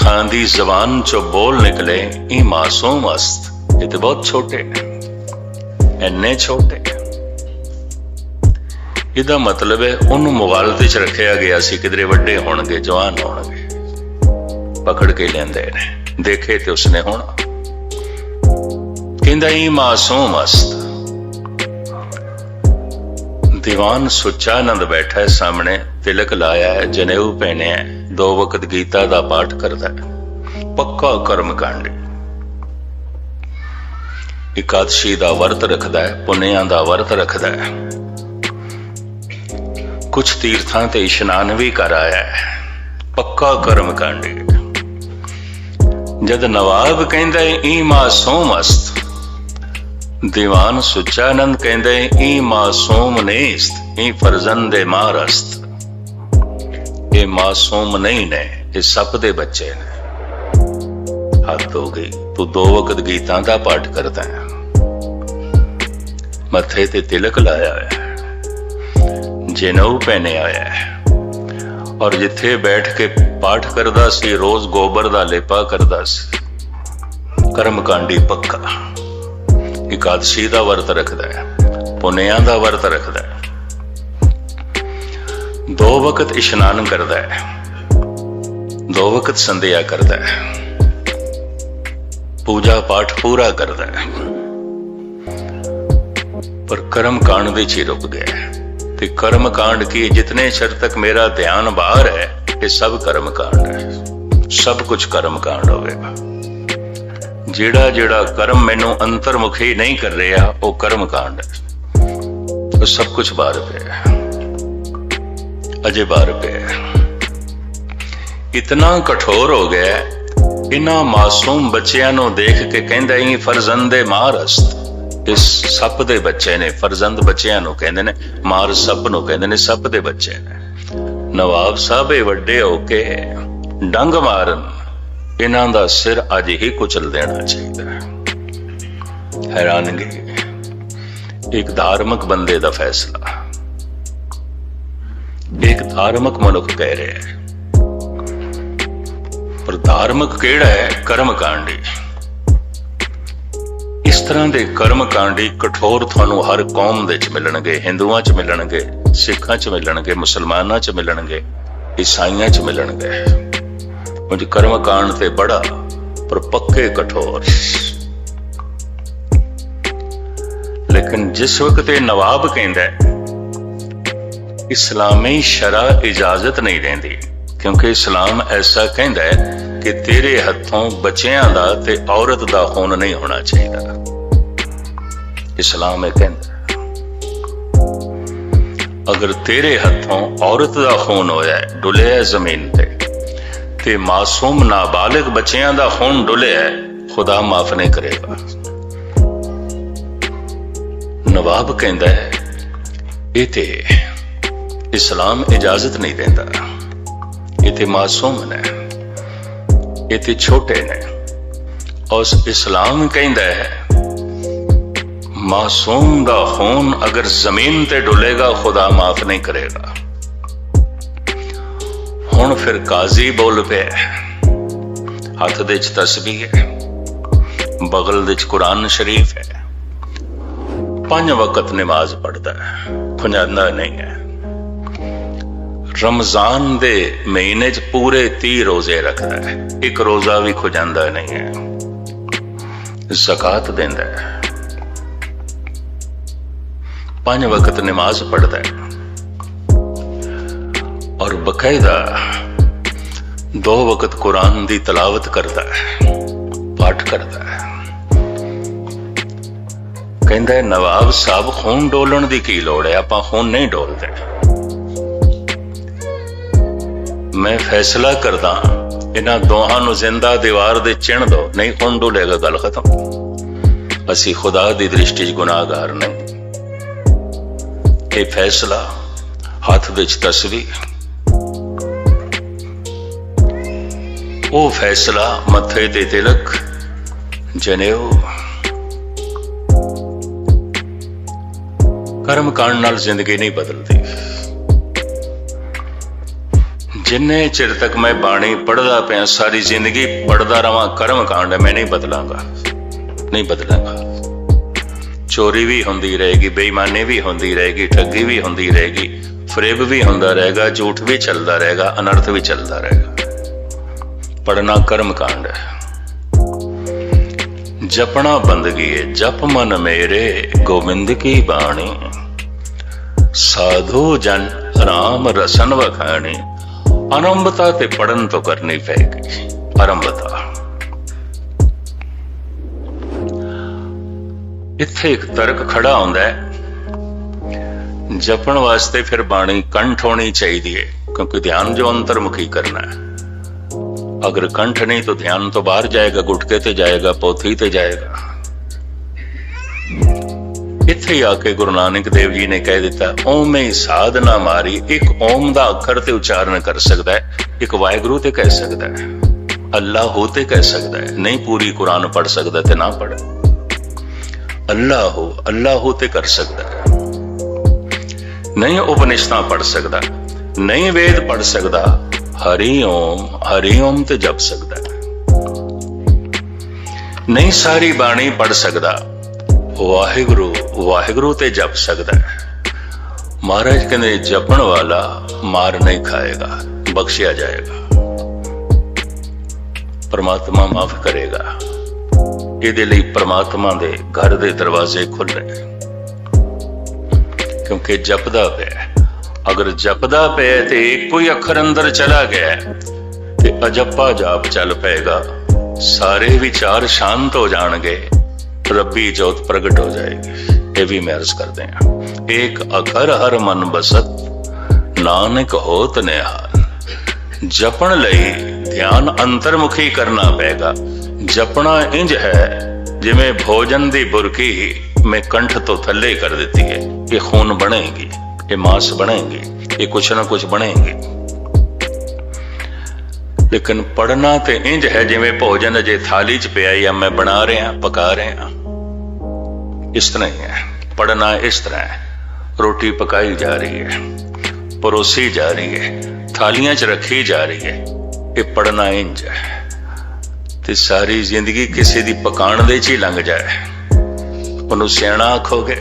तीर्थां दी जबान चो बोल निकले ई मासूम अस्त। ये तो बहुत छोटे ने, इन्ने छोटे। इहदा मतलब है उन्होंने मुगालते च रखिया गया सी, किधरे वड्डे होणगे, जवान होणगे, पकड़ के लेंदे ने, देखे ते उसने होना। कहंदा ई मासूम अस्त। दीवान सुचानंद बैठा है सामने, तिलक लाया है, जनेऊ पहने है, 2 वक्त गीता दा पाठ करता है, पक्का कर्म कांडी। एकादशी दा वर्त रखदा है, पुन्नियां दा वर्त रखदा है, कुछ तीर्थां ते इशनान भी कर आया है, पक्का कर्म कांडी। जद नवाब कहंदा ई मासूम अस्त, दीवान सुचानंद कहंदे ई मासूम नेस्त, ई फर्जंदे मारस्त। ये मासूम नहीं ने, ये सप दे बच्चे ने। हद हो गई, तू 2 वक्त गीता दा पाठ करता है, मथे ते तिलक लाया है, जनेऊ पहने आया है, और जिथे बैठ के पाठ करदा सी, रोज गोबर दा लेपा करदा सी, कर्मकांडी पक्का। एकादशी दा वर्त रखदा है, पुन्नियां दा वर्त रखदा है, 2 वक्त इशनान करदा है, 2 वक्त संध्या करदा है, पूजा पाठ पूरा करदा है, पर कर्म कांड दे च रुक गया है। ते कर्म कांड की जितने चर तक मेरा ध्यान बाहर है, ये सब कर्म कांड है, सब कुछ कर्म कांड होगा। जेड़ा जेड़ा कर्म मैनू अंतर्मुखी नहीं कर रहा, वो कर्म कांड है, तो सब कुछ बाहर पे है, अजे बाहर पे है। इतना कठोर हो गया, इन्हां मासूम बच्चियां नू देख के कहंदा ही फरजंदे मारस्त। इस सप दे बच्चे ने, फरजंद बच्चियां नू कहंदे ने, मार सप नू कहंदे ने, सप दे बच्चे ने। नवाब साहब वड्डे होके डंग मारन, इन्हां दा सिर अज ही कुचल देना चाहिए। हैरानगी, एक धार्मिक बंदे दा फैसला, एक धार्मिक मनुख कह रहे हैं, पर धार्मिक केड़ा है? कर्म कांडी। इस तरह के कर्म कांडी कठोर थानू हर कौम दे च मिलणगे, हिंदुआं च मिलणगे, सिखां च मिलणगे, मुसलमानां च मिलणगे, ईसाइयां च मिलणगे। उंज कर्म कांड ते बड़ा, पर पक्के कठोर। लेकिन जिस वक्त नवाब कहंदा इस्लामी शरा इजाजत नहीं देंदी, क्योंकि इस्लाम ऐसा कहंदा है कि तेरे हथों बच्चियां दा ते औरत दा खून नहीं होना चाहिए। इस्लाम कहंदा अगर तेरे हथों औरत दा खून होया है, डुलिया जमीन ते मासूम नाबालिग बच्चियां दा खून डुलिया है, खुदा माफ नहीं करेगा। नवाब कहंदा है इते इस्लाम इजाजत नहीं देता, इते मासूम ने, इते छोटे ने। और इस्लाम कहंदा है मासूम दा खून अगर जमीन ते डुलेगा, खुदा माफ नहीं करेगा। हुण फिर काजी बोल पे, हाथ दे च तस्बीह है, बगल दे च कुरान शरीफ है, 5 वक्त नमाज पढ़ता है, खुंजांदा नहीं है। रमजान दे महीने च पूरे 30 रोजे रखता है, एक रोजा भी खुजांदा नहीं है। ज़कात देंदा है, 5 वक्त नमाज पढ़ता है, और बकायदा 2 वक्त कुरान दी तलावत करता है, पाठ करता है। कहंदा है नवाब साहब खून डोलन दी की लोड़ है, आपां खून नहीं डोलते। मैं फैसला करदा इन्हां दोहां नूं जिंदा दीवार दे चिण दो, नहीं खून डोलेगा, गल खत्म। असी खुदा दी दृष्टि च गुनाहगार नहीं। ये फैसला, हाथ दे च तस्वीर, वो फैसला, मथे ते तिलक, जनेऊ। कर्म कांड नाल जिंदगी नहीं बदलती। जिन्ने चिर तक मैं बाणी पढ़दा पिया, सारी जिंदगी पढ़दा रवां कर्म कांड, मैं नहीं बदलांगा, नहीं बदलांगा। चोरी भी होंदी रहेगी, बेईमानी भी होंदी रहेगी, ठगी भी होंदी रहेगी, फरेब भी होंदा रहेगा, झूठ भी चलता रहेगा, अनर्थ भी चलता रहेगा। पढ़ना कर्म कांड है। जपना बंदगी है, जप मन मेरे गोविंद की बाणी, साधु जन राम रसन वखाणी। आरंभता ते पढ़न तो करनी पैगी, आरंभता। इत्थे एक तर्क खड़ा होंदा है, जपण वास्ते फिर बाणी कंठ होनी चाहिए, क्योंकि ध्यान जो अंतर्मुखी करना है। अगर कंठ नहीं तो ध्यान तो बाहर जाएगा, गुटके ते जाएगा, पोथी ते जाएगा। इत्थे आके गुरु नानक देव जी ने कह दिता, ओम ही साधना मारी। एक ओम दा अखर ते उच्चारण कर सकता है, एक वाहिगुरु ते कह सकता है, अल्लाह हो ते कह सकता है। नहीं पूरी कुरान पढ़ सकता ते ना पढ़े, अल्लाह हो ते कर सकता है। नहीं उपनिषदां पढ़ सकता, नहीं वेद पढ़ सकता, हरि ओम ते जप सकता है। नहीं सारी बाणी पढ़ सकता, वाहिगुरु वाहिगुरु ते जप सकता है। महाराज कहते जपण वाला मार नहीं खाएगा, बख्शिया जाएगा, परमात्मा माफ करेगा। इहदे लई परमात्मा दे घर दे दरवाजे खुल रहे, क्योंकि जपदा पिया। अगर जपदा पिया ते एक कोई अखर अंदर चला गया ते अजप्पा जाप चल पेगा, सारे विचार शांत हो जाएंगे, रब्बी जोत प्रगट हो जाएगी। ये भी मैं अर्ज करते हैं, एक अखर हर मन बसत, नानक होत निहाल। जपण लई ध्यान अंतर्मुखी करना पेगा। जपना इंज है जिमें भोजन दी बुरकी में कंठ तो थले कर देती है। ये खून बनेगी, ये मांस बनेगी, ये कुछ ना कुछ बनेगी। लेकिन पढ़ना तो इंज है जिमें भोजन अजे थाली च पिया या मैं बना रहा पका रहा, इस तरह ही है। पढ़ना इस तरह है, रोटी पकाई जा रही है, परोसी जा रही है, थालियां च रखी जा रही है। ये पढ़ना इंज है। ते सारी जिंदगी किसी दी पकाण दे च ही लंघ जाए, उन्होंने सियाणा आखोगे।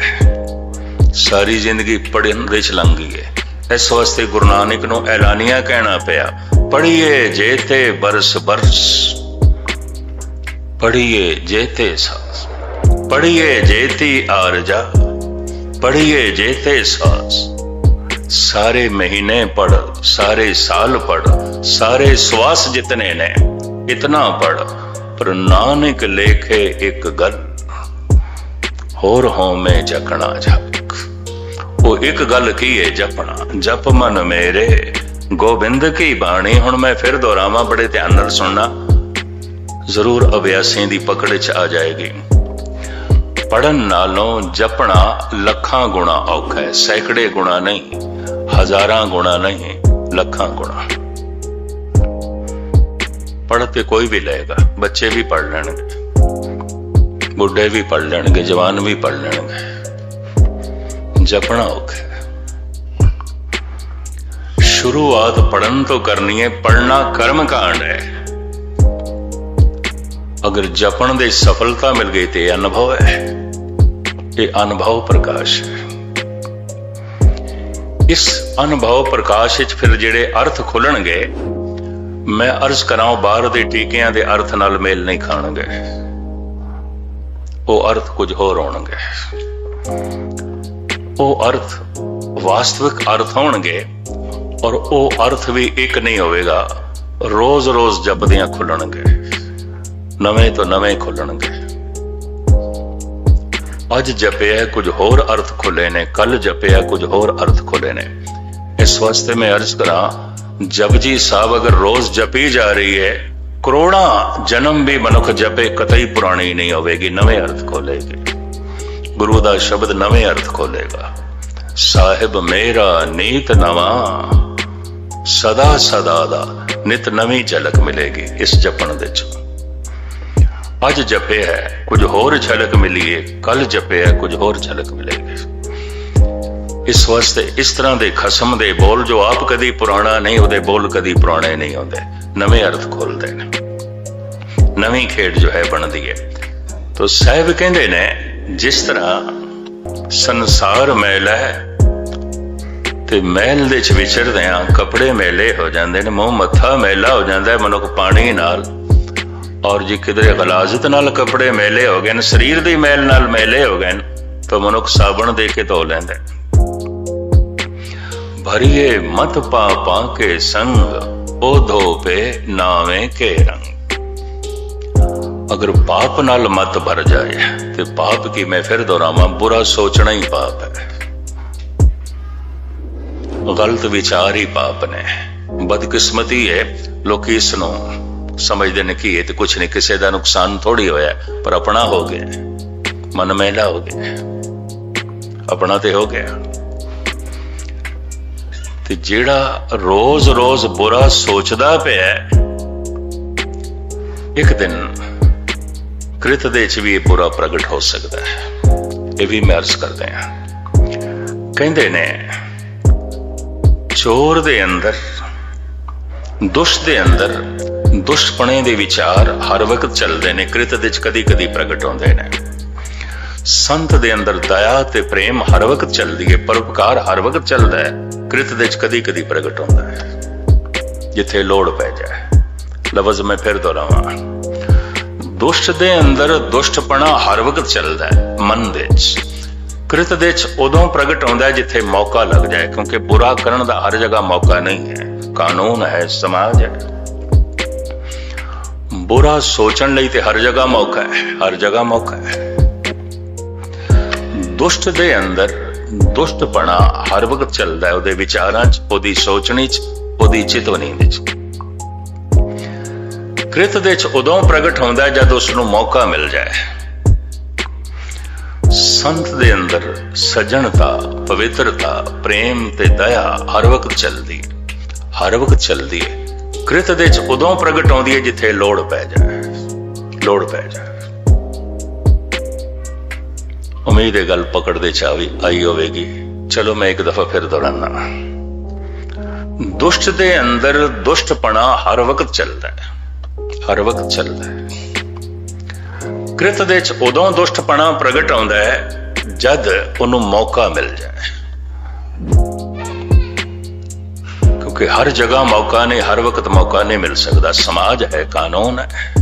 सारी जिंदगी पढ़न दे च लंघ गई है। इस वास्ते गुरु नानक नूं ऐलानिया कहना पिया, पढ़िए जेते बरस बरस, पढ़िए जेते सास, पढ़िए जेती आरजा, पढ़िए जेते सास। सारे महीने पढ़, सारे साल पढ़, सारे श्वास जितने ने इतना पढ़, पर नानक लेखे एक गल, होर हों में जकना झक। वो एक गल की है जपना, जप मन मेरे गोबिंद की बाणी। हुण मैं फिर दोहरावा, बड़े ध्यान नाल सुनना, जरूर अभ्यासी दी पकड़ च आ जाएगी। पढ़न नालों जपना लखां गुणा औखा है, सैकड़े गुणा नहीं, हजारां गुणा नहीं, लखां गुणा। पढ़ते कोई भी लेगा, बच्चे भी पढ़ लेंगे, बुढ़े भी पढ़ लेंगे, जवान भी पढ़ लेंगे। जपना औखा है। शुरुआत पढ़न तो करनी है, पढ़ना कर्म कांड है। अगर जपन दे सफलता मिल गई तो अनुभव है, ये अनुभव प्रकाश है। इस अनुभव प्रकाश विच फिर जेड़े अर्थ खुलणगे, मैं अर्ज करां बाहर दे टीकियां दे अर्थ नाल मेल नहीं खाणगे। वो अर्थ कुछ होर होणगे, वो अर्थ वास्तविक अर्थ होणगे, और वो अर्थ भी एक नहीं होवेगा। रोज रोज जपदियां खुलणगे, नवे तो नवे खुलणगे। अज जपिया कुछ होर अर्थ खुले ने, कल जपिया कुछ होर अर्थ खुले ने। इस वास्ते मैं अर्ज करा, जपजी साहब अगर रोज जपी जा रही है, करोड़ा जन्म भी मनुख जपे, कतई पुरानी नहीं होवेगी, नवे अर्थ खोलेगी। गुरु दा शब्द नवे अर्थ खोलेगा। साहिब मेरा नीत नवा, सदा सदा दा नित नवी झलक मिलेगी इस जपन दे च। अज जपे है कुछ होर झलक मिली है, कल जपे है कुछ होर झलक मिलेगी। इस वास्ते इस तरह के खसम दे बोल जो आप कदी पुराना नहीं होते, बोल कदी पुराने नहीं होते, नवे अर्थ खोलते हैं, नवी खेड जो है बनती है। तो साहब कहते ने जिस तरह संसार मैल है ते मैल दे विचरदे कपड़े मेले हो जाते हैं, मूँह मत्था मेला हो जाता है मनुख पानी नाल, और जी किधरे गलाजत नाल कपड़े मेले हो गए, शरीर दी मैल नाल मेले हो गए, तो मनुख साबण दे के धो लेंदे। भरिए मत पापा के संग ओ धो पे नावे के रंग। अगर पाप नाल मत भर जाए तो पाप की मैं फिर दोहरावां, बुरा सोचना ही पाप है, गलत विचार ही पाप ने। बदकिस्मती है लोग इसनों समझते ने कि तो कुछ नहीं, किसी का नुकसान थोड़ी होया, पर अपना हो गया, मन मैला हो गया, अपना तो हो गया। ते जेड़ा रोज रोज बुरा सोचदा पिया, एक दिन कृत दे च भी ये बुरा प्रगट हो सकता है। ये भी मैं अर्ज करते हैं, कहते ने चोर दे अंदर, दुष्ट दे अंदर दुष्टपने दे विचार हर वक्त चलते हैं, कृत दे च कदी कदी प्रगट होंदे ने। संत दे अंदर दया ते प्रेम हर वक्त चलती है, परोपकार हर वक्त चलता है, कृत दे च कदी कदी प्रगट होता है जिथे लोड़ पै जाए। लफज मैं फिर दोहरावां, दुष्ट दे अंदर दुष्टपना हर वक्त चलता है मन दे च, कृत दे च उदों प्रगट होता है जिथे मौका लग जाए, क्योंकि बुरा करने का हर जगह मौका नहीं है, कानून है, समाज है। बुरा सोचने लई ते हर जगह मौका है, हर जगह मौका है। दुष्ट दे अंदर दुष्टपना हर वक्त चलता है, उहदे विचारां च, उहदी सोचनी च, उहदी चितवनी च। कृत दे च उदों प्रगट होंदा है जद उसनूं मौका मिल जाए। संत दे अंदर सजनता, पवित्रता, प्रेम ते दया हर वक्त चलती है, हर वक्त चलती है। कृत दे च उदों प्रगट होंदी है जिथे लोड़ पै जाए, लोड़ पै जाए। उम्मीद है गल पकड़ते चावी आई होगी। चलो मैं एक दफा फिर दोहराना, दुष्ट दे अंदर दुष्टपना हर वक्त चलता है, हर वक्त चलता है। कृत दे च उदों दुष्टपना प्रगट होंदा है जद उन्हों मौका मिल जाए, क्योंकि हर जगह मौका नहीं, हर वक्त मौका नहीं मिल सकता। समाज है, कानून है।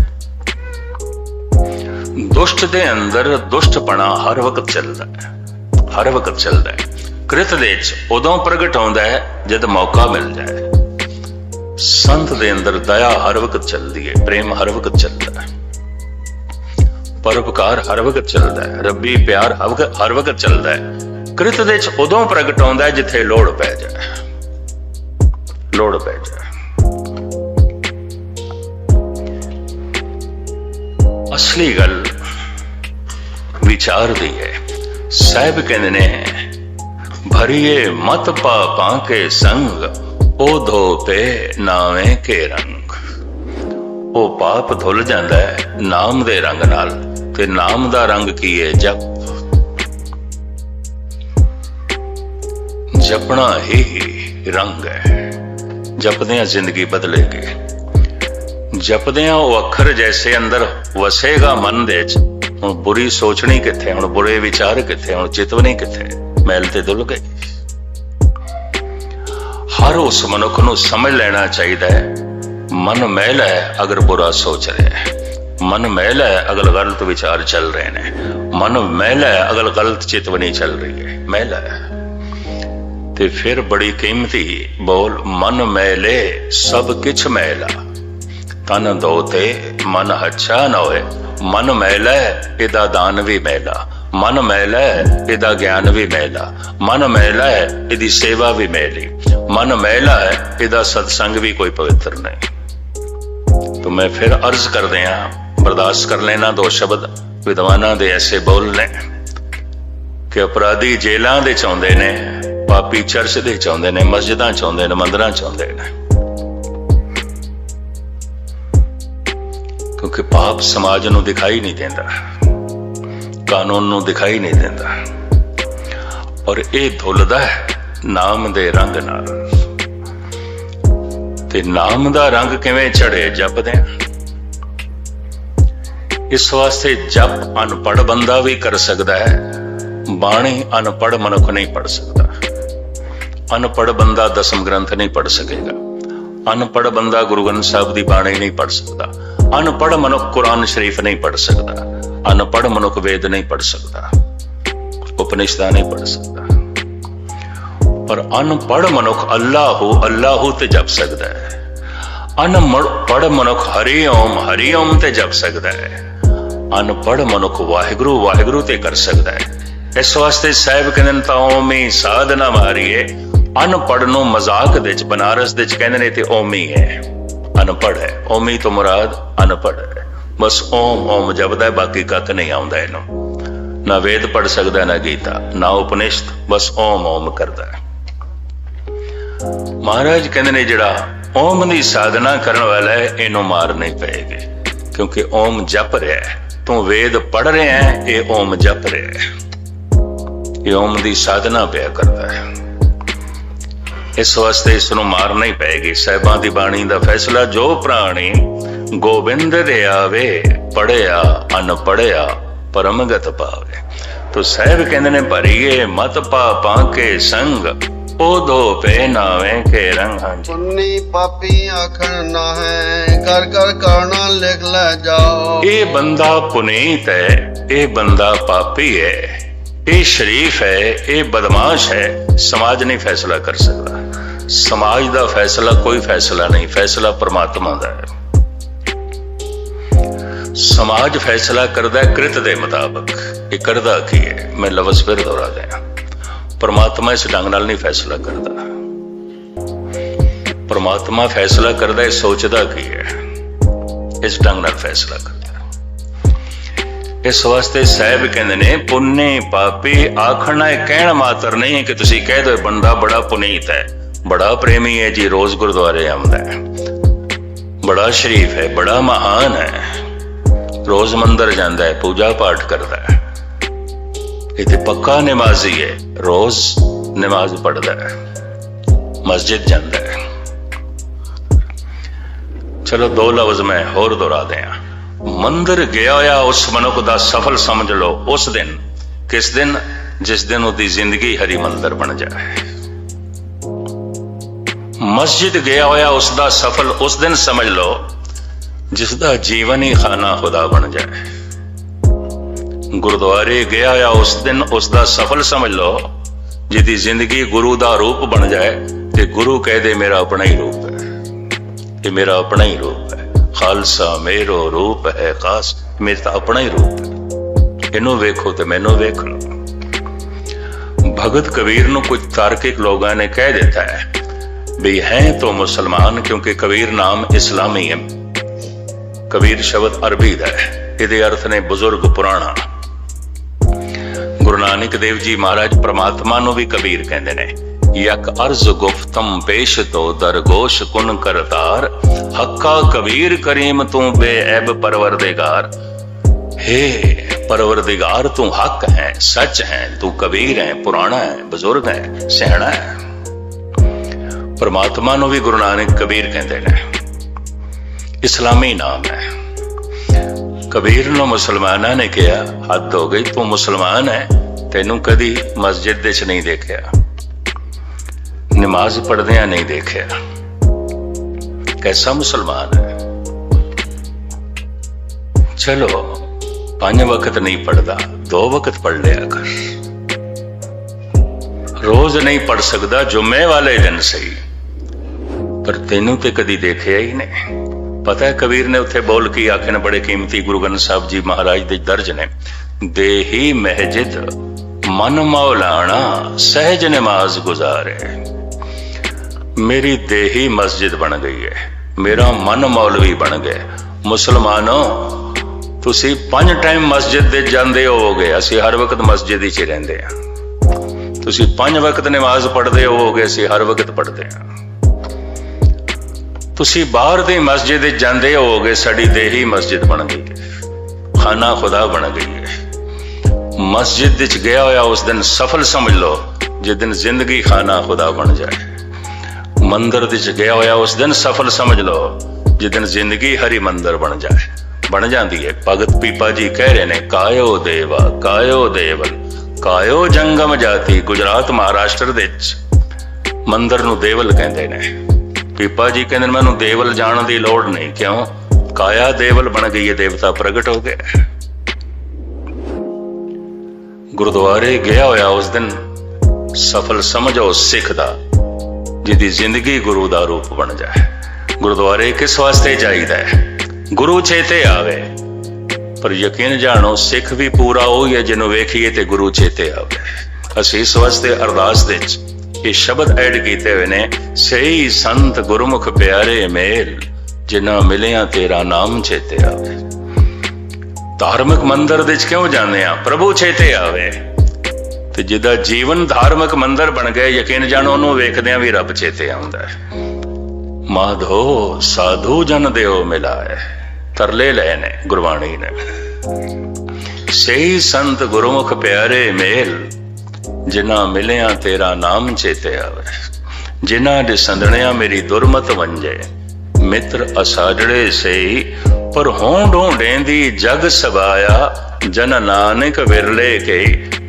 दुष्ट दे अंदर दुष्टपना हर वक्त चलता है, हर वक्त चलता है। कृत दे च उदों प्रगट होंदा है जद मौका मिल जाए। संत दे अंदर दया हर वक्त चलती है, प्रेम हर वक्त चलता है, परोपकार हर वक्त चलता है, रब्बी प्यार हर वक्त चलता है। कृत दे च उदों प्रगट होंदा है जिथे लोड़ पै जाए, लोड़ पै जाए। असली गल विचार दी है। साहब कहते ने भरिए मत पापां के संग ओ धो पे नावे के रंग। वो पाप धुल जाता है नाम दे रंग नाल, ते नाम दा रंग की है जप। जपना ही रंग है, जपदियां जिंदगी बदलेगी। जपदियां वो अखर जैसे अंदर वसेगा मन दे च। हुण बुरी सोचनी किथे, हुण बुरे विचार किथे, हुण चितवनी किथे, मैल ते धुल गई। हर उस मनुख नूं समझ लेना चाहिए मन मैल है अगर बुरा सोच रहे हैं, मन मैल है अगर गलत विचार चल रहे हैं, मन मैल है अगर गलत चितवनी चल रही है, मैल है। ते फिर बड़ी कीमती बोल, मन मैले सब किछ मैला, तन धोते मन अच्छा न होए। मन मैला है इदा दान भी मैला, मन मैला है इदा ज्ञान भी मैला, मन मैला है इदी सेवा भी मैली, मन मैला है इदा सत्संग भी कोई पवित्र नहीं। तो मैं फिर अर्ज कर दिया, बर्दाश्त कर लेना दो शब्द विद्वाना दे ऐसे बोलने कि अपराधी जेलों दे चाहते ने, पापी चर्च दे चाहते ने, मस्जिदां चाहते ने, मंदिरां चाहते ने, क्योंकि पाप समाज नूं दिखाई नहीं देता, कानून नूं दिखाई नहीं देता। और ये धुलदा है नाम दे रंग नाल। ते नाम दा रंग किवें चढ़े जपदे। इस वास्ते जप अनपढ़ बंदा भी कर सकता है, बाणी अनपढ़ मनुख नहीं पढ़ सकता। अनपढ़ बंदा दसम ग्रंथ नहीं पढ़ सकेगा, अनपढ़ बंदा गुरु ग्रंथ साहब की बाणी नहीं पढ़ सकता, अनपढ़ मनुख कुरान शरीफ नहीं पढ़ सकता, अनपढ़ मनुख वेद नहीं पढ़ सकता, उपनिषद नहीं पढ़ सकता। और अनपढ़ मनुख अल्लाहू अल्लाहू ते जप सकता है, अनपढ़ मनुख हरि ओम ते जप सकता है, अनपढ़ मनुख वाहिगुरु वाहिगुरु ते कर सकता है। इस वास्ते साहिब कहते हैं ओम ही साधना मारीए। अनपढ़ नूं मजाक दे च बनारस दे च कहंदे ने ते ओम ही है, अनपढ़ है। ओमी तो मुराद अनपढ़ है, बस ओम ओम जपदा है, बाकी कख नहीं आउंदा इहनूं। ना वेद पढ़ सकदा, ना गीता, ना उपनिषद, बस ओम ओम करदा है। महाराज कहंदे ने जिहड़ा ओम दी साधना करन वाला है इहनूं मार नहीं पेगी, क्योंकि ओम जप रहा है। तू वेद पढ़ रहे हैं, ये ओम जप रहा है, ये ओम दी साधना पिया करता है। इस वास्ते इसनूं मार नहीं पेगी। साहिबां दी बाणी दा फैसला जो प्राणी गोबिंद दे आवे, पढ़िया अनपढ़िया परमगत पावे। तो साहिब कहंदे ने भरीए मत पापां के संग, ओदो पे नावे के रंग। पुन्नी पापी आखन ना है, कर कर करना लिख ले जाओ। ये बंदा पुनीत है, ये बंदा पापी है, ये शरीफ है, ये बदमाश है। समाज नहीं फैसला कर सकता। समाज का फैसला कोई फैसला नहीं, फैसला परमात्मा का है। समाज फैसला करता है कृत के मुताबिक। ये करता की है, मैं लफ्ज फिर दोहरा दें, परमात्मा इस ढंग नाल नहीं फैसला करता। परमात्मा फैसला करता है सोचता की है, इस ढंग नाल फैसला करता। इस वास्ते साहिब कहंदे ने पुन्ने पापी आखना कहना मात्र नहीं है कि तुसी कह दो बंदा बड़ा पुनीत है, बड़ा प्रेमी है जी, रोज गुरुद्वारे आंदा है, बड़ा शरीफ है, बड़ा महान है, रोज मंदिर जाता है, पूजा पाठ करता है, इतने पक्का नमाजी है, रोज नमाज पढ़ता है, मस्जिद जाता है। चलो दो लफ्ज मैं होर दोहरा दें। मंदिर गया होया उस मनुख दा सफल समझ लो उस दिन, किस दिन? जिस दिन उसकी जिंदगी हरी मंदिर बन जाए। मस्जिद गया होया उसका सफल उस दिन समझ लो जिसका जीवन ही खाना खुदा बन जाए। गुरुद्वारे गया होया उस दिन उसका सफल समझ लो जिसकी जिंदगी गुरु का रूप बन जाए। ते गुरु कह दे मेरा अपना ही रूप है, ये मेरा अपना ही रूप है, खालसा मेरो रूप है खास, मेरा अपना ही रूप है, इनू वेखो तो मैनू वेख लो। भगत कबीर नू कुछ तार्किक लोगों ने कह देता है भी हैं तो मुसलमान, क्योंकि कबीर नाम इस्लामी है। कबीर शब्द अरबी का है, ये अर्थ ने बुजुर्ग पुराना। गुरु नानक देव जी महाराज परमात्मा नू भी कबीर कहते ने। यक अर्ज गुफ्तम पेश तो दरगोश कुन करतार, हक्का कबीर करीम तू बेऐब परवरदिगार। हे परवरदिगार तू हक है, सच है, तू कबीर है, पुराना है, बुजुर्ग है, सियाणा है। परमात्मा नू भी गुरु नानक कबीर कहते हैं, इस्लामी नाम है। कबीर नू मुसलमाना ने कहा हद हो गई, तू मुसलमान है, तेनू कदी मस्जिद दे च नहीं देखा, नमाज पढ़दिया नहीं देखा, कैसा मुसलमान है? चलो 5 वक्त नहीं पढ़ता, 2 वक्त पढ़ लिया कर। रोज नहीं पढ़ सकता, जुम्मे वाले दिन सही, पर तेनू ते कदी देखिया ही नहीं। पता है कबीर ने उत्थे बोल के आखे बड़े कीमती गुरु ग्रंथ साहब जी महाराज दे दर्ज ने, देही महजिद मन मौलाना सहज नमाज गुजारे। मेरी देही मस्जिद बन गई है, मेरा मन मौलवी बन गया। मुसलमानों तुसी 5 टाइम मस्जिद दे जांदे होवोगे, असी हर वक्त मस्जिद ही रहिंदे हां। तुसी 5 वक्त नमाज पढ़दे होवोगे, असी हर वक्त पढ़दे हां। तुसी बाहर दी मस्जिद जांदे होवोगे, साडी देही मस्जिद बन गई है, खाना खुदा बन गई है। मस्जिद विच गया होया उस दिन सफल समझ लो जिस दिन जिंदगी खाना खुदा बन जाए। मंदिर च गया होया उस दिन सफल समझ लो, जिस दिन जिंदगी हरी मंदिर बन जाए, बन जाती है। भगत पीपा जी कह रहे ने, कायो देवा कायो देवल कायो जंगम जाति। गुजरात महाराष्ट्र दे मंदिर नूं देवल कहंदे ने। पीपा जी कहंदे ने मैनूं देवल जाण दी लोड़ नहीं, क्यों? काया देवल बन गई है, देवता प्रगट हो गया। गुरुद्वारे गया होया उस दिन सफल समझो सिख दा, जिहदी जिंदगी गुरु दा रूप बन जाए। गुरुद्वारे किस वास्ते चाहिदा है? गुरु चेते आवे। पर यकीन जानो सिख भी पूरा हो या जिन्हों वेखिए ते गुरु चेते आवे। असीं इस वास्ते अरदास दे ये शब्द ऐड किए हुए ने, सही संत गुरुमुख प्यारे मेल, जिन्ना मिलिया तेरा नाम चेते आवे। धार्मिक मंदिर दे क्यों जाने आ? प्रभु चेते आवे। ते जिदा जीवन धार्मिक मंदिर बन गए, यकीन जानो उन्होंने वेखदियां भी रब चेते आउंदा है। माधो साधु जन देओ मिलाए, तरले लए ने गुरबाणी ने। सही संत गुरुमुख प्यारे मेल, जिन्ना मिलिया तेरा नाम चेते आवे। जिन्ना दे संदणिया मेरी दुरमत वंजे, मित्र असाजड़े सही पर हों ढूंढेंदी जग सबाया। जन नानक विरले के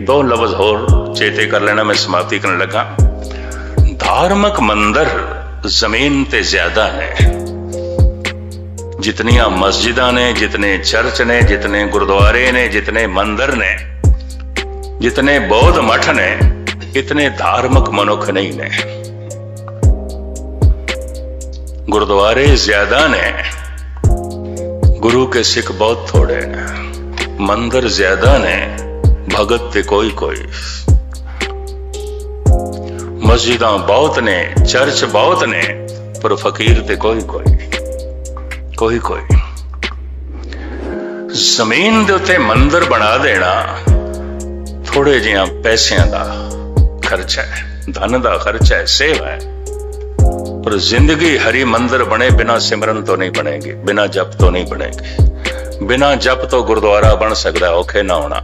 दो लफ्ज होर चेते कर लेना, मैं समाप्ति करने लगा। धार्मिक मंदिर जमीन ते ज्यादा ने, जितनियां मस्जिदां ने, जितने चर्च ने, जितने गुरुद्वारे ने, जितने मंदिर ने, जितने बौद्ध मठ ने, इतने धार्मिक मनुख नहीं ने। गुरुद्वारे ज्यादा ने, गुरु के सिख बहुत थोड़े ने। मंदिर ज्यादा ने, भगत ते कोई कोई। मस्जिदां बहुत ने, चर्च बहुत ने, पर फकीर ते कोई कोई। कोई कोई जमीन दे उत्ते मंदिर बना देना थोड़े जिहा पैसिਆਂ ਦਾ खर्चा है, धन का खर्चा है, सेवा है। पर जिंदगी हरी मंदिर बने बिना सिमरन तो नहीं बनेगी, बिना जप तो नहीं बनेगी। बिना जप तो गुरुद्वारा बन सकता है, औखे ना होना।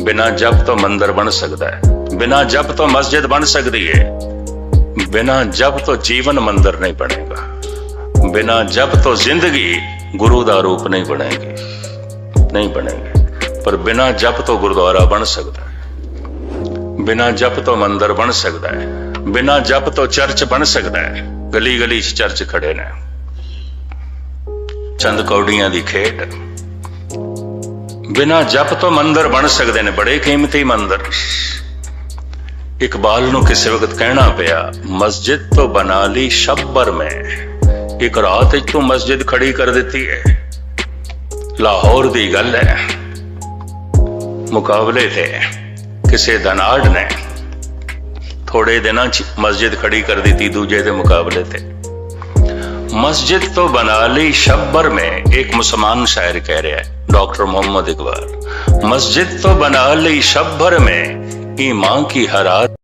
बिना जप तो मंदिर बन सकता है, बिना जप तो मस्जिद बन सकती है, बिना जप तो जीवन मंदिर नहीं बनेगा, बिना जप तो जिंदगी गुरु का रूप नहीं बनेगी, नहीं बनेगी। पर बिना जप तो गुरुद्वारा बन सकता है, बिना जप तो मंदिर बन सकता है, बिना जप तो चर्च बन सकता है। गली गली चर्च खड़े ने, चंद कौड़ियां दी खेड। बिना जप तो मंदिर बन सकते हैं, बड़े कीमती मंदिर। इकबाल नूं किसी वक्त कहना पिया, मस्जिद तो बना ली शब्बर में। एक रात तू मस्जिद खड़ी कर देती है। लाहौर दी गल है, मुकाबले थे किसी धनाड़ ने थोड़े दिनों मस्जिद खड़ी कर दी थी, दूजे के मुकाबले थे। मस्जिद तो बना ली शब्बर में, एक मुसलमान शायर कह रहा है, डॉक्टर मोहम्मद इकबाल। मस्जिद तो बना ली शब्बर में, ईमान की हरारत